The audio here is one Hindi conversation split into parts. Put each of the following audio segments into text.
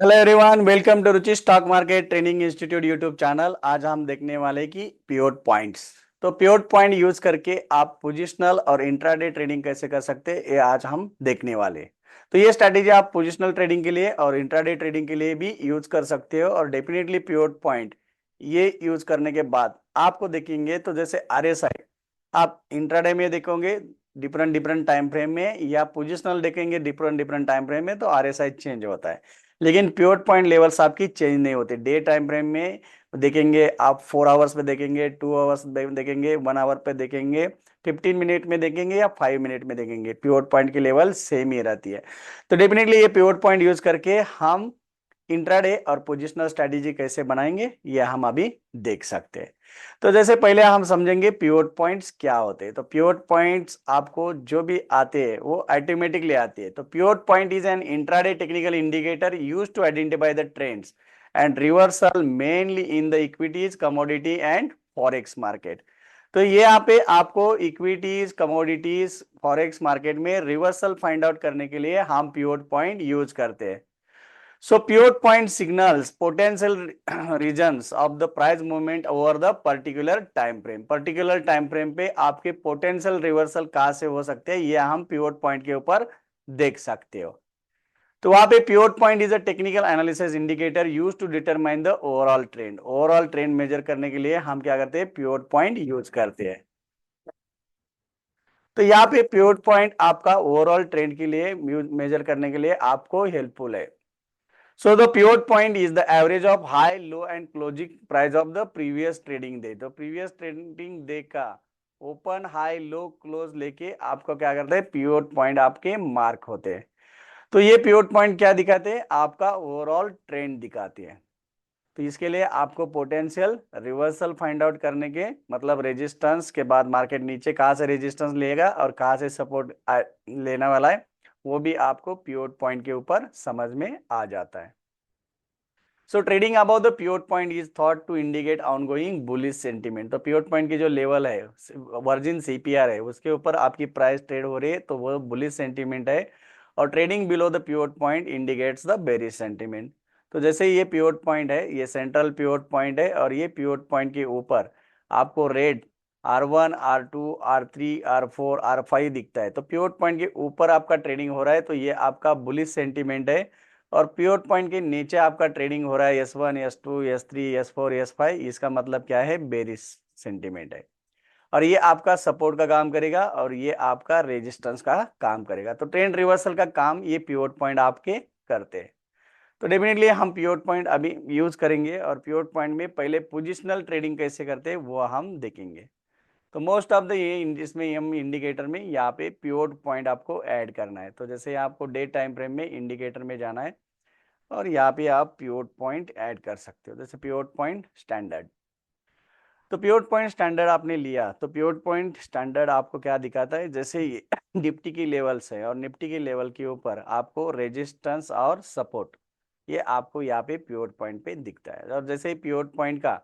Hello everyone, welcome to Ruchi stock market training institute YouTube channel. आज हम देखने वाले कि पिवोट पॉइंट्स। तो पिवोट पॉइंट यूज करके आप पोजिशनल और इंट्राडे ट्रेडिंग कैसे कर सकते हैं, ये आज हम देखने वाले। तो ये स्ट्रैटेजी आप पोजिशनल ट्रेडिंग के लिए और इंट्राडे ट्रेडिंग के लिए भी यूज कर सकते हो। और डेफिनेटली पिवोट पॉइंट ये यूज करने के बाद आपको देखेंगे, तो जैसे आरएसआई आप इंट्राडे में देखोगे डिफरेंट डिफरेंट टाइम फ्रेम में, या पोजिशनल देखेंगे डिफरेंट डिफरेंट टाइम फ्रेम में, तो आरएसआई चेंज होता है। लेकिन पिवट पॉइंट लेवल्स आपकी चेंज नहीं होते। डे टाइम फ्रेम में देखेंगे आप 4 आवर्स पे देखेंगे, 2 आवर्स देखेंगे, 1 आवर पे देखेंगे, 15 मिनट में देखेंगे या 5 मिनट में देखेंगे, पिवट पॉइंट की लेवल सेम ही रहती है। तो डेफिनेटली ये पिवट पॉइंट यूज करके हम इंट्राडे और पोजिशनल स्ट्रेटेजी कैसे बनाएंगे, ये हम अभी देख सकते हैं। तो जैसे पहले हम समझेंगे पिवट पॉइंट्स क्या होते हैं। तो पिवट पॉइंट्स आपको जो भी आते हैं वो ऑटोमेटिकली आती है। तो pivot point is an intraday technical indicator used to identify the trends and reversal mainly in the equities, commodity and forex market. तो ये यहाँ पे आपको इक्विटीज, कमोडिटीज, फॉरेक्स मार्केट में रिवर्सल फाइंड आउट करने के लिए हम पिवट पॉइंट यूज करते हैं। So pivot point signals potential regions of the price movement over the particular time frame. Particular time frame पे आपके potential reversal कहाँ से हो सकते हैं, ये हम pivot point के ऊपर देख सकते हो। तो वहां पे pivot point is a technical analysis indicator used to determine the overall trend. Overall trend measure करने के लिए हम क्या करते हैं, pivot point यूज करते हैं। तो यहाँ पे pivot point आपका ओवरऑल ट्रेंड के लिए मेजर करने के लिए आपको हेल्पफुल है। So the pivot point is the average of high, low and closing price of the previous trading day. तो previous trading day का open, high, low, close लेके आपको क्या करते हैं, pivot point आपके मार्क होते हैं। तो ये pivot point क्या दिखाते हैं, आपका ओवरऑल ट्रेंड दिखाते हैं। तो इसके लिए आपको पोटेंशियल रिवर्सल फाइंड आउट करने के मतलब रेजिस्टेंस के बाद मार्केट नीचे कहाँ से रेजिस्टेंस लेगा और कहाँ से सपोर्ट लेने वाला है, वो भी आपको पिवट पॉइंट के ऊपर समझ में आ जाता है। So trading about the pivot point is thought to indicate ongoing bullish sentiment. तो पिवट पॉइंट की जो लेवल है, वर्जिन सीपीआर है, उसके ऊपर आपकी प्राइस ट्रेड हो रही है, तो वो बुलिश सेंटीमेंट है। और trading below the pivot point indicates the bearish sentiment. तो जैसे ये पिवट पॉइंट है, ये सेंट्रल पिवट पॉइंट है, और ये पिवट पॉइंट के ऊपर आपको red R1, R2, R3, R4, R5 दिखता है। तो पिवट पॉइंट के ऊपर आपका ट्रेडिंग हो रहा है, तो ये आपका बुलिश सेंटीमेंट है। और पिवट पॉइंट के नीचे आपका ट्रेडिंग हो रहा है S1, S2, S3, S4, S5, इसका मतलब क्या है, बेरिश सेंटीमेंट है। और ये आपका सपोर्ट का काम करेगा और ये आपका रेजिस्टेंस का काम करेगा। तो ट्रेंड रिवर्सल का काम ये पिवट पॉइंट आपके करते हैं। तो डेफिनेटली हम पिवट पॉइंट अभी यूज करेंगे, और पिवट पॉइंट में पहले पोजिशनल ट्रेडिंग कैसे करते हैं वो हम देखेंगे। तो मोस्ट ऑफ द ये इसमें हम इंडिकेटर में यहाँ पे पिवट पॉइंट आपको ऐड करना है। तो जैसे आपको डे टाइम फ्रेम में इंडिकेटर में जाना है, और यहाँ पे आप पिवट पॉइंट ऐड कर सकते हो। जैसे पिवट पॉइंट स्टैंडर्ड, तो पिवट पॉइंट स्टैंडर्ड आपने लिया, तो पिवट पॉइंट स्टैंडर्ड आपको क्या दिखाता है, जैसे ये निफ्टी की लेवल्स है और निफ्टी की लेवल के ऊपर आपको रेजिस्टेंस और सपोर्ट, ये आपको यहाँ पे पिवट पॉइंट पे दिखता है। और जैसे पिवट पॉइंट का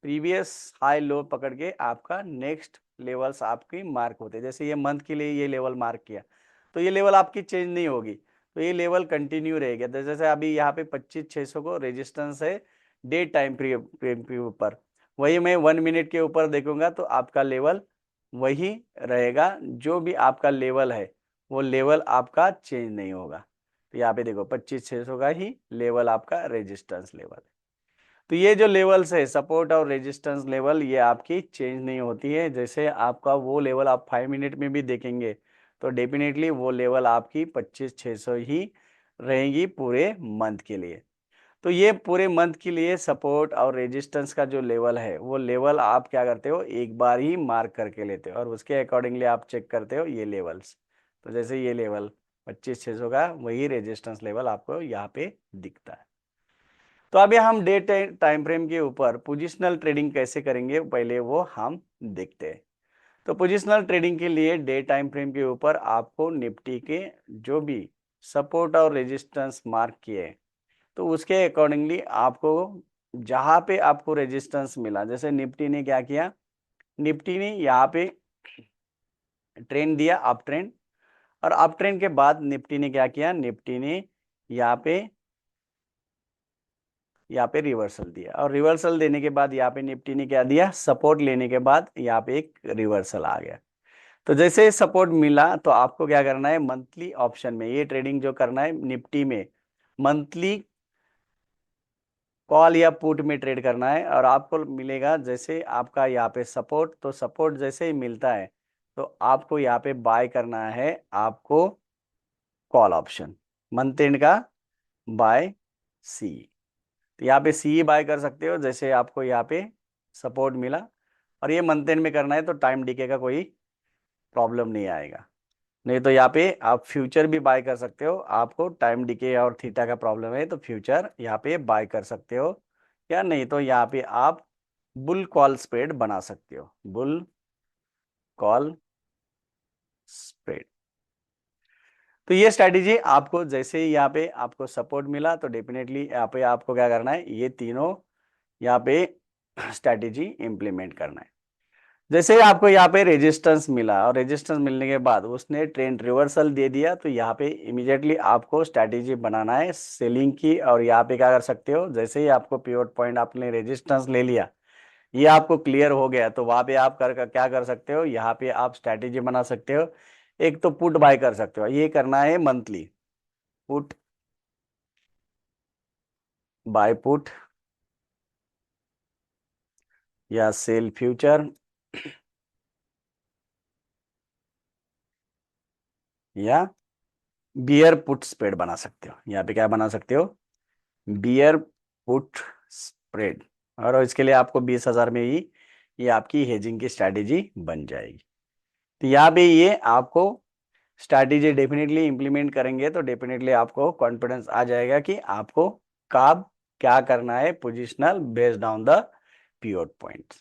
प्रीवियस हाई लो पकड़ के आपका नेक्स्ट लेवल्स आपकी मार्क होते हैं। जैसे ये मंथ के लिए ये लेवल मार्क किया, तो ये लेवल आपकी चेंज नहीं होगी, तो ये लेवल कंटिन्यू रहेगा। तो जैसे अभी यहाँ पे 25,600 को रेजिस्टेंस है डे टाइम फ्रेम के ऊपर, वही मैं 1 मिनट के ऊपर देखूंगा तो आपका लेवल वही रहेगा। जो भी आपका लेवल है वो लेवल आपका चेंज नहीं होगा। तो यहाँ पे देखो 25,600 का ही लेवल आपका रेजिस्टेंस लेवल है। तो ये जो लेवल्स है सपोर्ट और रेजिस्टेंस लेवल, ये आपकी चेंज नहीं होती है। जैसे आपका वो लेवल आप 5 मिनट में भी देखेंगे, तो डेफिनेटली वो लेवल आपकी 25,600 ही रहेगी पूरे मंथ के लिए। तो ये पूरे मंथ के लिए सपोर्ट और रेजिस्टेंस का जो लेवल है, वो लेवल आप क्या करते हो, एक बार ही मार्क करके लेते हो और उसके अकॉर्डिंगली आप चेक करते हो ये लेवल्स। तो जैसे ये लेवल 25,600 का, वही रेजिस्टेंस लेवल आपको यहाँ पे दिखता है। तो अभी हम डे टाइम फ्रेम के ऊपर पोजिशनल ट्रेडिंग कैसे करेंगे, पहले वो हम देखते हैं। तो पोजिशनल ट्रेडिंग के लिए डे टाइम फ्रेम के ऊपर आपको निफ्टी के जो भी सपोर्ट और रेजिस्टेंस मार्क किए, तो उसके अकॉर्डिंगली आपको जहां पे आपको रेजिस्टेंस मिला, जैसे निफ्टी ने क्या किया, निफ्टी ने यहाँ पे ट्रेंड दिया अप ट्रेंड, और अप ट्रेंड के बाद निफ्टी ने क्या किया, निफ्टी ने यहाँ पे यहाँ पे रिवर्सल दिया, और रिवर्सल देने के बाद यहाँ पे निफ्टी ने क्या दिया, सपोर्ट लेने के बाद यहाँ पे एक रिवर्सल आ गया। तो जैसे सपोर्ट मिला तो आपको क्या करना है, मंथली ऑप्शन में ये ट्रेडिंग जो करना है निफ्टी में, मंथली कॉल या पुट में ट्रेड करना है। और आपको मिलेगा जैसे आपका यहाँ पे सपोर्ट, तो सपोर्ट जैसे ही मिलता है तो आपको यहाँ पे बाय करना है, आपको कॉल ऑप्शन मंथ एंड का बाय सी। तो यहाँ पे सी बाय कर सकते हो, जैसे आपको यहाँ पे सपोर्ट मिला, और ये मंथ एंड में करना है तो टाइम डीके का कोई प्रॉब्लम नहीं आएगा। नहीं तो यहाँ पे आप फ्यूचर भी बाय कर सकते हो, आपको टाइम डीके और थीटा का प्रॉब्लम है तो फ्यूचर यहाँ पे बाय कर सकते हो, या नहीं तो यहाँ पे आप बुल कॉल स्प्रेड बना सकते हो, बुल कॉल स्प्रेड। तो ये स्ट्रैटेजी आपको जैसे ही यहाँ पे आपको सपोर्ट मिला तो डेफिनेटली यहाँ पे आपको क्या करना है, ये तीनों यहाँ पे स्ट्रैटेजी इंप्लीमेंट करना है। जैसे आपको यहाँ पे रेजिस्टेंस मिला, और रेजिस्टेंस मिलने के बाद उसने ट्रेंड रिवर्सल दे दिया, तो यहाँ पे इमीडिएटली आपको स्ट्रैटेजी बनाना है सेलिंग की। और यहाँ पे क्या कर सकते हो, जैसे ही आपको पिवट पॉइंट आपने रेजिस्टेंस ले लिया, ये आपको क्लियर हो गया, तो वहां पे आप क्या कर सकते हो, यहाँ पे आप स्ट्रैटेजी बना सकते हो। एक तो पुट बाय कर सकते हो, ये करना है मंथली, पुट बाय पुट या सेल फ्यूचर, या बियर पुट स्प्रेड बना सकते हो। यहाँ पे क्या बना सकते हो, बियर पुट स्प्रेड, और इसके लिए आपको 20,000 में ही ये आपकी हेजिंग की स्ट्रैटेजी बन जाएगी। तो यहाँ पे ये आपको स्ट्रैटेजी डेफिनेटली इंप्लीमेंट करेंगे तो डेफिनेटली आपको कॉन्फिडेंस आ जाएगा कि आपको कब क्या करना है, positional based on the pivot point.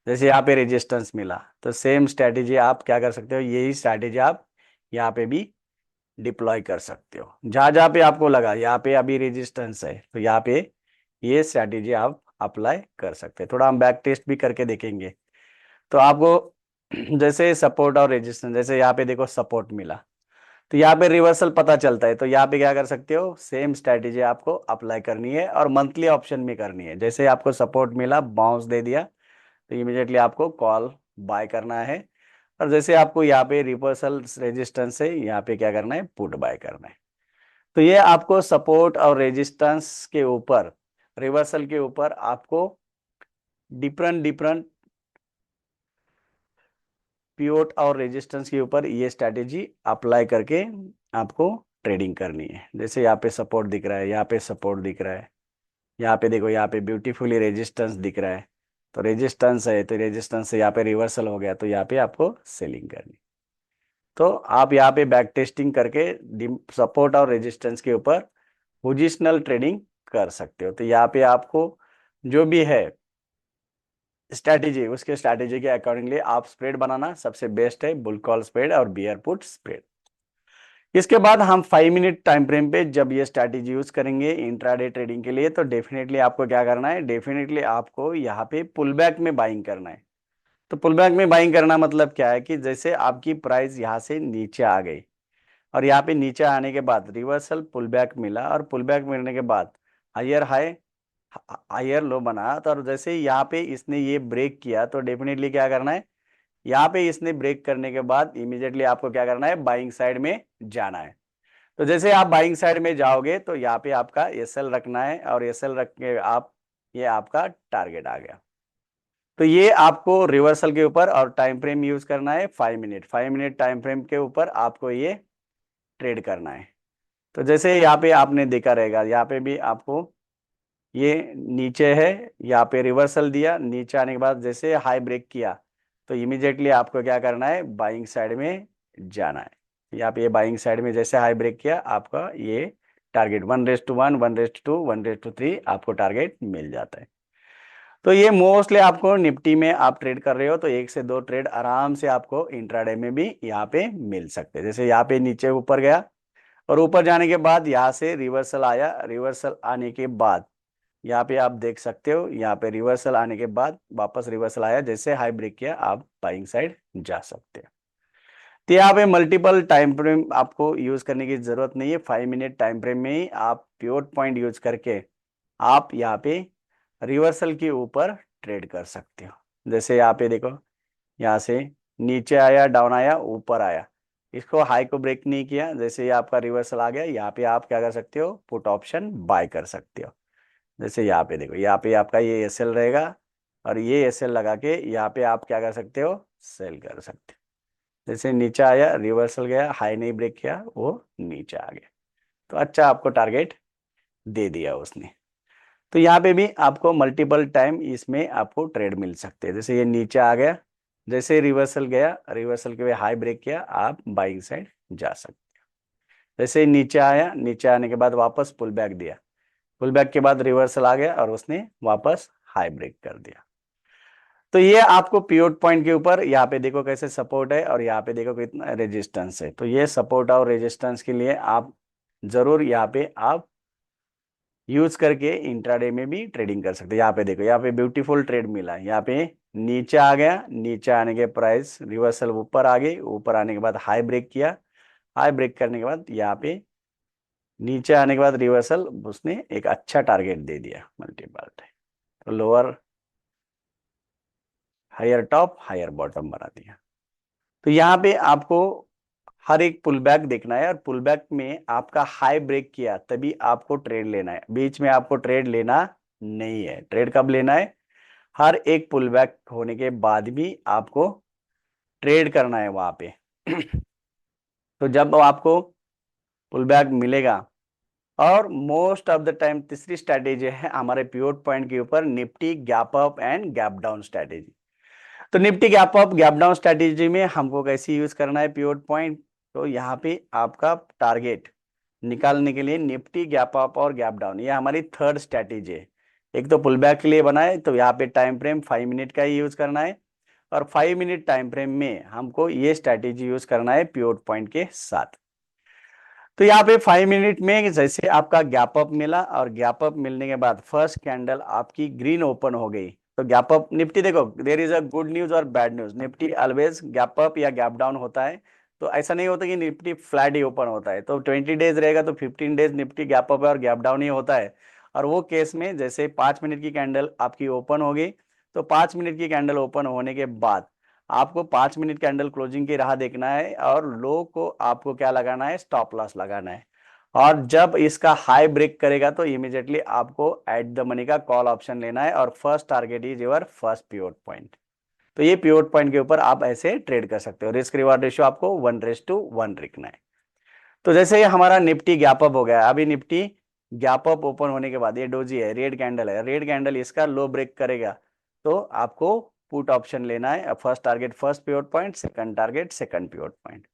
जैसे यहाँ पे रेजिस्टेंस मिला तो सेम स्ट्रैटेजी आप क्या कर सकते हो, यही स्ट्रैटेजी आप यहाँ पे भी डिप्लॉय कर सकते हो। जहां जहां पे आपको लगा यहाँ पे अभी रेजिस्टेंस है तो यहाँ पे ये स्ट्रैटेजी आप अप्लाई कर सकते हैं। थोड़ा हम बैक टेस्ट भी करके देखेंगे तो आपको जैसे सपोर्ट और रेजिस्टेंस, जैसे यहाँ पे देखो सपोर्ट मिला तो यहाँ पे रिवर्सल पता चलता है, तो यहाँ पे क्या कर सकते हो, सेम स्ट्रैटेजी आपको अप्लाई करनी है और मंथली ऑप्शन में करनी है। जैसे आपको सपोर्ट मिला, बाउंस दे दिया, तो इमीडिएटली आपको कॉल बाय करना है। और जैसे आपको यहाँ पे रिवर्सल रेजिस्टेंस है, यहाँ पे क्या करना है, पुट बाय करना है। तो ये आपको सपोर्ट और रेजिस्टेंस के ऊपर, रिवर्सल के ऊपर आपको डिफरेंट डिफरेंट पिवट और रेजिस्टेंस के ऊपर ये स्ट्रैटेजी अप्लाई करके आपको ट्रेडिंग करनी है। जैसे यहाँ पे सपोर्ट दिख रहा है, यहाँ पे सपोर्ट दिख रहा है, यहाँ पे देखो, यहाँ पे ब्यूटीफुली रेजिस्टेंस दिख रहा है, तो रेजिस्टेंस है, तो रेजिस्टेंस से यहाँ पे रिवर्सल हो गया, तो यहाँ पे आपको सेलिंग करनी। तो आप यहाँ पे बैक टेस्टिंग करके सपोर्ट और रेजिस्टेंस के ऊपर पोजिशनल ट्रेडिंग कर सकते हो। तो यहाँ पे आपको जो भी है स्ट्रैटेजी, उसके स्ट्रैटेजी के अकॉर्डिंगली आप स्प्रेड बनाना सबसे बेस्ट है, बुल कॉल स्प्रेड और बियर पुट स्प्रेड। इसके बाद हम 5 मिनट टाइम फ्रेम पे जब ये स्ट्रैटेजी यूज करेंगे इंट्राडे ट्रेडिंग के लिए, तो डेफिनेटली आपको क्या करना है, डेफिनेटली आपको यहाँ पे पुल बैक में बाइंग करना है। तो पुल बैक में बाइंग करना मतलब क्या है कि जैसे आपकी प्राइस यहाँ से नीचे आ गई और यहाँ पे नीचे आने के बाद रिवर्सल पुल बैक मिला, और पुल बैक मिलने के बाद हायर हाई हायर लो बना, तो और जैसे ही यहाँ पे इसने ये ब्रेक किया तो डेफिनेटली क्या करना है, यहाँ पे इसने ब्रेक करने के बाद इमीडिएटली आपको क्या करना है, बाइंग साइड में जाना है। तो जैसे आप बाइंग साइड में जाओगे तो यहाँ पे आपका एसएल रखना है, और एसएल रख के आप, ये आपका टारगेट आ गया। तो ये आपको रिवर्सल के ऊपर और टाइम फ्रेम यूज करना है 5 मिनट, 5 मिनट टाइम फ्रेम के ऊपर आपको ये ट्रेड करना है। तो जैसे यहाँ पे आपने देखा रहेगा, यहाँ पे भी आपको ये नीचे है, यहाँ पे रिवर्सल दिया, नीचे आने के बाद जैसे हाई ब्रेक किया तो इमीडिएटली आपको क्या करना है, बाइंग साइड में जाना है। यहाँ पे ये बाइंग साइड में जैसे हाई ब्रेक किया, आपका ये टारगेट 1:1, 1:2, 1:3 आपको टारगेट मिल जाता है। तो ये मोस्टली आपको निफ्टी में आप ट्रेड कर रहे हो तो 1 से 2 ट्रेड आराम से आपको इंट्राडे में भी यहाँ पे मिल सकते हैं। जैसे यहाँ पे नीचे ऊपर गया और ऊपर जाने के बाद यहाँ से रिवर्सल आया, रिवर्सल आने के बाद यहाँ पे आप देख सकते हो, यहाँ पे रिवर्सल आने के बाद वापस रिवर्सल आया, जैसे हाई ब्रेक किया आप बाइंग साइड जा सकते हैं। तो यहाँ पे मल्टीपल टाइम फ्रेम आपको यूज करने की जरूरत नहीं है, 5 मिनट टाइम फ्रेम में ही आप पिवट पॉइंट यूज करके आप यहाँ पे रिवर्सल के ऊपर ट्रेड कर सकते हो। जैसे यहाँ पे देखो, यहाँ से नीचे आया, डाउन आया, ऊपर आया, इसको हाई को ब्रेक नहीं किया, जैसे ये आपका रिवर्सल आ गया, यहाँ पे आप क्या कर सकते हो, पुट ऑप्शन बाय कर सकते हो। जैसे यहाँ पे देखो, यहाँ पे आपका ये एसएल रहेगा और ये एसएल लगा के यहाँ पे आप क्या कर सकते हो, सेल कर सकते हो। जैसे नीचे आया, रिवर्सल गया, हाई नहीं ब्रेक किया, वो नीचे आ गया, तो अच्छा आपको टारगेट दे दिया उसने। तो यहाँ पे भी आपको मल्टीपल टाइम इसमें आपको ट्रेड मिल सकते हैं। जैसे ये नीचे आ गया, जैसे रिवर्सल गया, रिवर्सल के हुए हाई ब्रेक किया, आप बाइंग साइड जा सकते हो। जैसे नीचे आया, नीचे आने के बाद वापस पुल बैक दिया, पुल बैक के बाद रिवर्सल आ गया और उसने वापस हाई ब्रेक कर दिया। तो ये आपको पिवट पॉइंट के ऊपर यहाँ पे देखो कैसे सपोर्ट है और यहाँ पे देखो कितना रेजिस्टेंस है। तो ये सपोर्ट और रेजिस्टेंस के लिए आप जरूर यहाँ पे आप यूज करके इंट्राडे में भी ट्रेडिंग कर सकते हैं। यहाँ पे देखो, यहाँ पे ब्यूटीफुल ट्रेड मिला है। यहाँ पे नीचे आ गया, नीचे आने के प्राइस रिवर्सल ऊपर आ गई, ऊपर आने के बाद हाई ब्रेक किया, हाई ब्रेक करने के बाद यहाँ पे नीचे आने के बाद रिवर्सल, उसने एक अच्छा टारगेट दे दिया मल्टीपल टाइम। तो lower higher top higher bottom बना दिया। तो यहाँ पे आपको हर एक पुल बैक देखना है और पुल बैक में आपका हाई ब्रेक किया तभी आपको ट्रेड लेना है, बीच में आपको ट्रेड लेना नहीं है। ट्रेड कब लेना है, हर एक पुल बैक होने के बाद भी आपको ट्रेड करना है वहां पे। तो जब आपको पुल बैक मिलेगा, और मोस्ट ऑफ द टाइम तीसरी स्ट्रैटेजी है हमारे पिवट पॉइंट के ऊपर, Nifty gap up and gap down strategy. तो Nifty gap up gap down strategy में हमको कैसे यूज करना है पिवट पॉइंट, तो यहाँ पे आपका टारगेट निकालने के लिए निफ्टी गैप अप और गैप डाउन, ये हमारी थर्ड स्ट्रैटेजी है। एक तो पुल बैक के लिए बना है, तो यहाँ पे टाइम फ्रेम 5 मिनट का ही यूज करना है और 5 मिनट टाइम फ्रेम में हमको ये स्ट्रैटेजी यूज करना है पिवट पॉइंट के साथ। तो यहाँ पे 5 मिनट में जैसे आपका गैप अप मिला और गैप अप मिलने के बाद फर्स्ट कैंडल आपकी ग्रीन ओपन हो गई, तो गैप अप निफ्टी देखो, there is a good news और bad news. Nifty always gap up या गैप डाउन होता है, तो ऐसा नहीं होता कि निफ्टी फ्लैट ही ओपन होता है। तो 20 डेज रहेगा तो 15 डेज निफ्टी गैप अप और गैप डाउन ही होता है। और वो केस में जैसे 5 मिनट की कैंडल आपकी ओपन हो गई, तो 5 मिनट की कैंडल ओपन होने के बाद आपको 5 मिनट कैंडल क्लोजिंग की राह देखना है और लो को आपको क्या लगाना है, स्टॉप लॉस लगाना है। और जब इसका हाई ब्रेक करेगा तो इमीडिएटली आपको एट द मनी का कॉल ऑप्शन लेना है और first target is your first pivot point. तो ये पिवट पॉइंट के ऊपर आप ऐसे ट्रेड कर सकते हो। रिस्क रिवार्ड रेशियो आपको 1:1 रखना है। तो जैसे ये हमारा निफ्टी गैप अप हो गया, अभी निफ्टी गैप अप ओपन होने के बाद ये डोजी है, रेड कैंडल है, रेड कैंडल इसका लो ब्रेक करेगा तो आपको पुट ऑप्शन लेना है। First target first pivot point, second target second pivot point.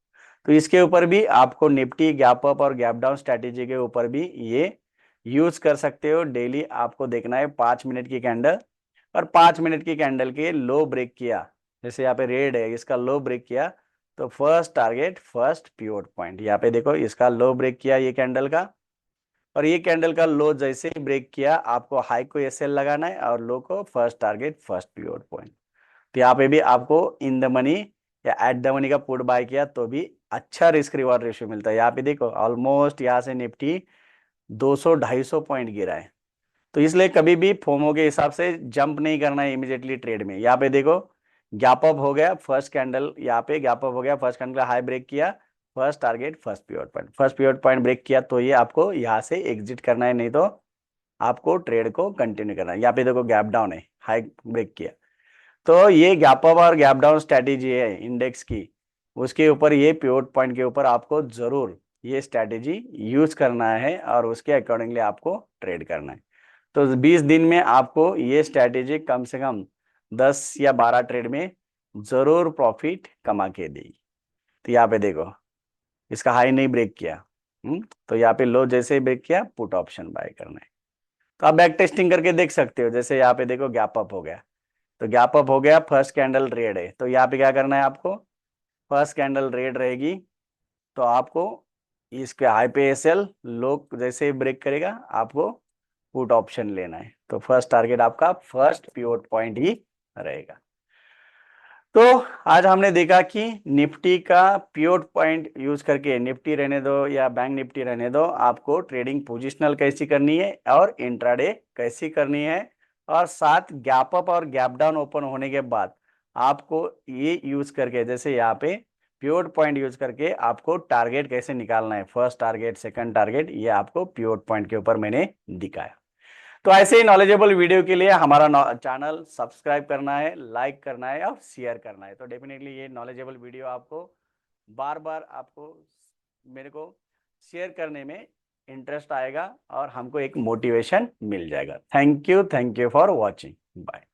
तो इसके ऊपर भी आपको निफ्टी गैप अप और गैप डाउन स्ट्रैटेजी के ऊपर भी ये यूज कर सकते हो। डेली आपको देखना है 5 मिनट की कैंडल, और 5 मिनट की कैंडल के लो ब्रेक किया, जैसे यहाँ पे रेड है, इसका लो ब्रेक किया तो first target first pivot point. यहाँ पे देखो इसका लो ब्रेक किया ये कैंडल का, और ये कैंडल का लो जैसे ही ब्रेक किया आपको हाई को एसएल लगाना है और लो को first target first pivot point. तो यहाँ पे भी आपको इन द मनी या एट द मनी का पुट बाय किया तो भी अच्छा रिस्क रिवॉर्ड रेशियो मिलता है। यहाँ पे देखो ऑलमोस्ट यहाँ से निफ्टी 200-250 पॉइंट गिरा है। तो इसलिए कभी भी फोमो के हिसाब से जंप नहीं करना है इमीडिएटली ट्रेड में। यहाँ पे देखो गैप अप हो गया फर्स्ट कैंडल, यहाँ पे गैप अप हो गया फर्स्ट कैंडल, हाई ब्रेक किया, first target first pivot point, first pivot point break किया तो ये आपको यहाँ से एग्जिट करना है, नहीं तो आपको ट्रेड को कंटिन्यू करना है। यहाँ पे देखो गैप डाउन है, हाई ब्रेक किया, तो ये गैप अप और गैप डाउन स्ट्रैटेजी है इंडेक्स की, उसके ऊपर ये पिवट पॉइंट के ऊपर आपको जरूर ये स्ट्रैटेजी यूज करना है और उसके अकॉर्डिंगली आपको ट्रेड करना है। तो 20 दिन में आपको ये स्ट्रैटेजी कम से कम 10 या 12 ट्रेड में जरूर प्रॉफिट कमा के देगी। तो यहाँ पे देखो इसका हाई नहीं ब्रेक किया, तो यहाँ पे लो जैसे ही ब्रेक किया पुट ऑप्शन बाय करना है। तो आप बैक टेस्टिंग करके देख सकते हो। जैसे यहाँ पे देखो गैप अप हो गया, तो गैप अप हो गया, फर्स्ट कैंडल रेड है, तो यहाँ पे क्या करना है आपको, फर्स्ट कैंडल रेड रहेगी तो आपको इसके हाई पे एसएल, लो जैसे ही ब्रेक करेगा आपको पुट ऑप्शन लेना है। तो फर्स्ट टारगेट आपका फर्स्ट पिवट पॉइंट ही रहेगा। तो आज हमने देखा कि निफ्टी का पिवट पॉइंट यूज करके, निफ्टी रहने दो या बैंक निफ्टी रहने दो, आपको ट्रेडिंग पोजिशनल कैसी करनी है और इंट्राडे कैसी करनी है, और साथ गैप अप और गैप डाउन ओपन होने के बाद आपको ये यूज करके, जैसे यहाँ पे पिवट पॉइंट यूज करके आपको टारगेट कैसे निकालना है, फर्स्ट टारगेट, सेकंड टारगेट, ये आपको पिवट पॉइंट के ऊपर मैंने दिखाया। तो ऐसे ही नॉलेजेबल वीडियो के लिए हमारा चैनल सब्सक्राइब करना है, लाइक करना है और शेयर करना है। तो डेफिनेटली ये नॉलेजेबल वीडियो आपको बार बार आपको मेरे को शेयर करने में इंटरेस्ट आएगा और हमको एक मोटिवेशन मिल जाएगा। Thank you for watching. Bye.